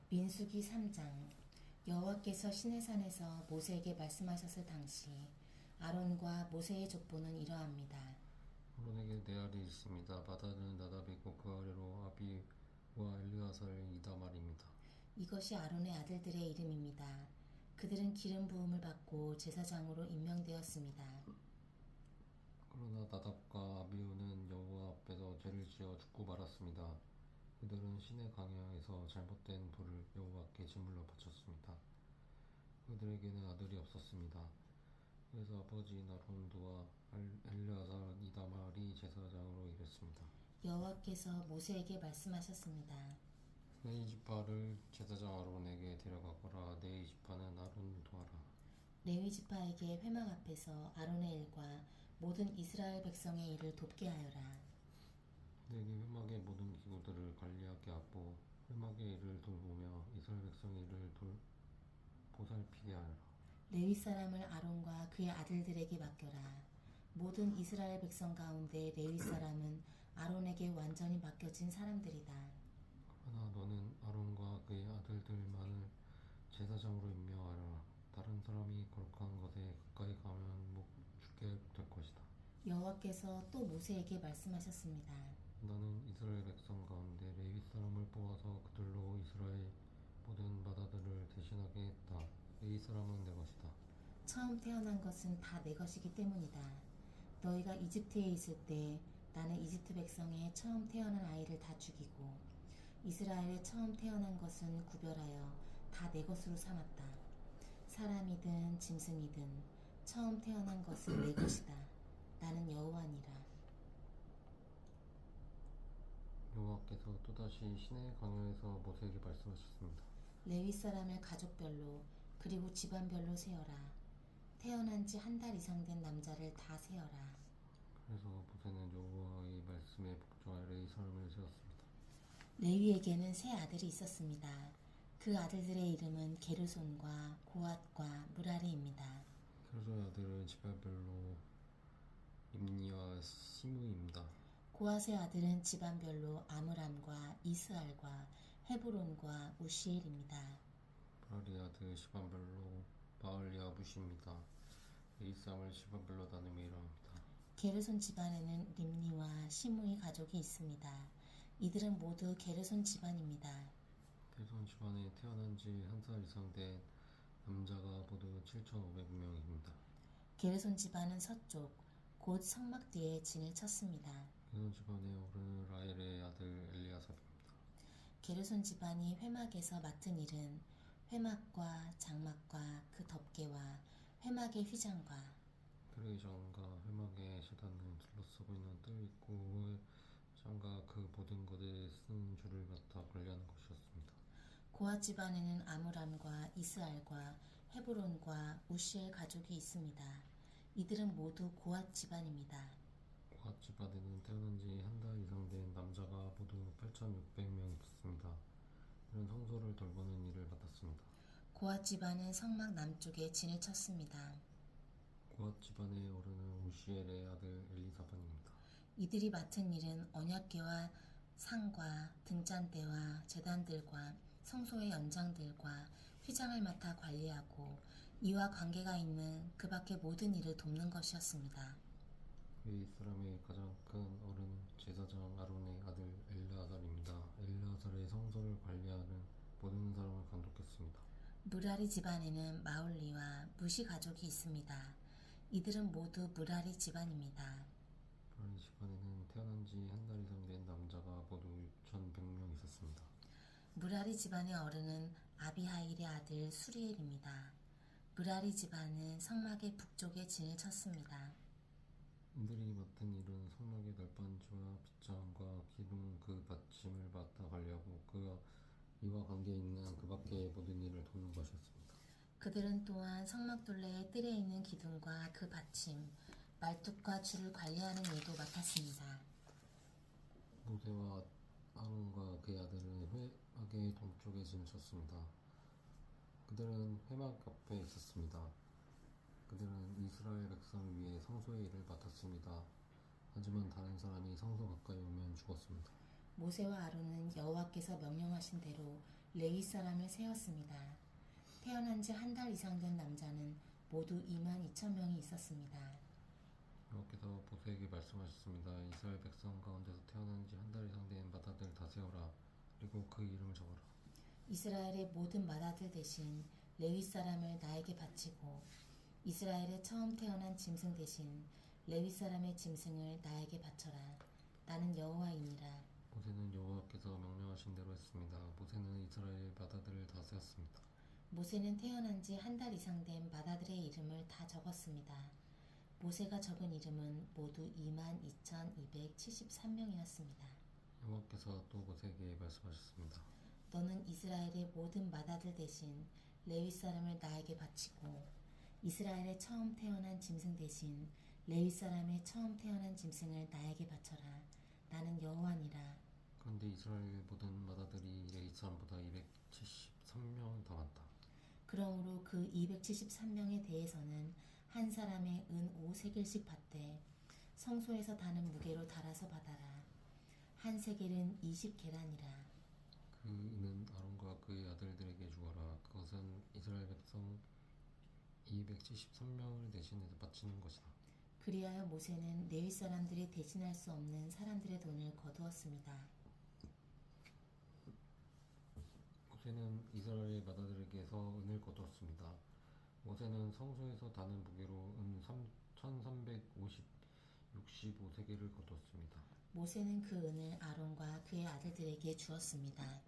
민수기 3장. 여호와께서 시내산에서 모세에게 말씀하셨을 당시 아론과 모세의 족보는 이러합니다. 아론에게 네 알이 있습니다. 맏아들은 나답이고 그 아래로 아비와 엘르아살 이다말입니다. 이것이 아론의 아들들의 이름입니다. 그들은 기름 부음을 받고 제사장으로 임명되었습니다. 그러나 나답과 아비후는 여호와 앞에서 죄를 지어 죽고 말았습니다. 그들은 신의 강야에서 잘못된 불을 여호와께 제물로 바쳤습니다. 그들에게는 아들이 없었습니다. 그래서 아버지인 아론과 엘르아살 이다말이 제사장으로 일했습니다. 여호와께서 모세에게 말씀하셨습니다. 네 지파를 제사장 아론에게 데려가거라. 네 지파는 아론을 도와라. 레위 지파에게 회막 앞에서 아론의 일과 모든 이스라엘 백성의 일을 돕게 하여라. 내게 회막의 모든 기구들을 관리하게 하고 회막의 일을 돌보며 이스라엘 백성의 일을 보살피게 하라. 레위 사람을 아론과 그의 아들들에게 맡겨라. 모든 이스라엘 백성 가운데 레위 사람은 아론에게 완전히 맡겨진 사람들이다. 그러나 너는 아론과 그의 아들들만을 제사장으로 임명하라. 다른 사람이 거룩한 것에 가까이 가면 죽게 될 것이다. 여호와께서 또 모세에게 말씀하셨습니다. 나는 이스라엘 백성 가운데 레위 사람을 뽑아서 그들로 이스라엘 모든 맏아들을 대신하게 했다. 레위 사람은 내 것이다. 처음 태어난 것은 다 내 것이기 때문이다. 너희가 이집트에 있을 때 나는 이집트 백성의 처음 태어난 아이를 다 죽이고 이스라엘의 처음 태어난 것은 구별하여 다 내 것으로 삼았다. 사람이든 짐승이든 처음 태어난 것은 내 것이다. 나는 여호와니라. 여호와께서 또다시 시내 강야에서 모세에게 말씀하셨습니다. 레위 사람을 가족별로 그리고 집안별로 세어라. 태어난 지 한 달 이상 된 남자를 다 세어라. 그래서 모세는 여호와의 말씀에 복종하여 레위 사람을 세웠습니다. 레위에게는 세 아들이 있었습니다. 그 아들들의 이름은 게르손과 고앗과 무라리입니다. 게르손의 아들은 집안별로 임니와 시므입니다. 고앗의 아들은 집안별로 아므람과 이스알과 헤브론과 우시엘입니다. 무라리의 아들 집안별로 바알리아부시입니다. 레위 사람을 집안별로 나누며 이러합니다. 게르손 집안에는 림니와 시므의 가족이 있습니다. 이들은 모두 게르손 집안입니다. 게르손 집안에 태어난 지 한 살 이상 된 남자가 모두 7,500명입니다. 게르손 집안은 서쪽 곧 성막 뒤에 진을 쳤습니다. 게르손 집안의 어른은 라헬의 아들 엘리아삽입니다. 게르손 집안이 회막에서 맡은 일은 회막과 장막과 그 덮개와 회막의 휘장과 트레이션과 회막의 재단은 둘러싸고 있는 뜰 있고 회장과 그 모든 것에 쓰는 줄을 맡아 관리하는 것이었습니다. 고앗 집안에는 아므람과 이스알과 헤브론과 우시엘 가족이 있습니다. 이들은 모두 고앗 집안입니다. 고앗 집안에는 태어난 지 한 달 이상 된 남자가 모두 8,600명 있었습니다. 이는 성소를 돌보는 일을 맡았습니다. 고앗 집안은 성막 남쪽에 진을 쳤습니다. 고앗 집안의 어른은 우시엘의 아들 엘리사반입니다. 이들이 맡은 일은 언약궤와 상과 등잔대와 제단들과 성소의 연장들과 휘장을 맡아 관리하고 이와 관계가 있는 그 밖의 모든 일을 돕는 것이었습니다. 이 사람의 가장 큰 어른은 제사장 아론의 아들 엘르아살입니다. 엘르아살의 성소를 관리하는 모든 사람을 감독했습니다. 무라리 집안에는 마울리와 무시 가족이 있습니다. 이들은 모두 무라리 집안입니다. 무라리 집안에는 태어난 지 한 달 이상 된 남자가 모두 6,100명 있었습니다. 무라리 집안의 어른은 아비하일의 아들 수리엘입니다. 무라리 집안은 성막의 북쪽에 진을 쳤습니다. 이들이 맡은 일은 성막의 널빤지와 빗장과 기둥 그 받침을 맡아 관리하고 이와 관계 있는 그 밖의 모든 일을 돕는 것이었습니다. 그들은 또한 성막 둘레의 뜰에 있는 기둥과 그 받침, 말뚝과 줄을 관리하는 일도 맡았습니다. 모세와 아론과 그의 아들은 회막의 동쪽에 진을 쳤습니다. 그들은 회막 옆에 있었습니다. 그들은 이스라엘 백성을 위해 성소의 일을 맡았습니다. 하지만 다른 사람이 성소 가까이 오면 죽었습니다. 모세와 아론은 여호와께서 명령하신 대로 레위 사람을 세웠습니다. 태어난 지 한 달 이상 된 남자는 모두 22,000명이 있었습니다. 여호와께서 모세에게 말씀하셨습니다. 이스라엘 백성 가운데서 태어난 지 한 달 이상 된 마다들 다 세어라. 그리고 그 이름을 적어라. 이스라엘의 모든 마다들 대신 레위 사람을 나에게 바치고 이스라엘의 처음 태어난 짐승 대신 레위 사람의 짐승을 나에게 바쳐라. 나는 여호와이니라. 모세는 여호와께서 명령하신 대로 했습니다. 모세는 이스라엘 마다들을 다 세었습니다. 모세는 태어난 지 한 달 이상 된 마다들의 이름을 다 적었습니다. 모세가 적은 이름은 모두 22,273명이었습니다. 여호와께서 또 모세에게 말씀하셨습니다. 너는 이스라엘의 모든 마다들 대신 레위 사람을 나에게 바치고 이스라엘의 처음 태어난 짐승 대신 레위 사람의 처음 태어난 짐승을 나에게 바쳐라. 나는 여호와니라. 그런데 이스라엘 모든 마다들이 레위 사람보다 273명 더 많다. 그러므로 그 273명에 대해서는 한 사람의 은 5세겔씩 받되 성소에서 다는 무게로 달아서 받아라. 한 세겔은 20계란이라. 그 은은 아론과 그의 아들들에게 주어라. 그것은 이스라엘 백성 273명을 대신해서 바치는 것이다. 그리하여 모세는 레위 사람들이 대신할 수 없는 사람들의 돈을 거두었습니다. 모세는 이스라엘 마다들에게서 은을 거두었습니다. 모세는 성소에서 다는 무게로 은 3,365세겔을 거두었습니다. 모세는 그 은을 아론과 그의 아들들에게 주었습니다.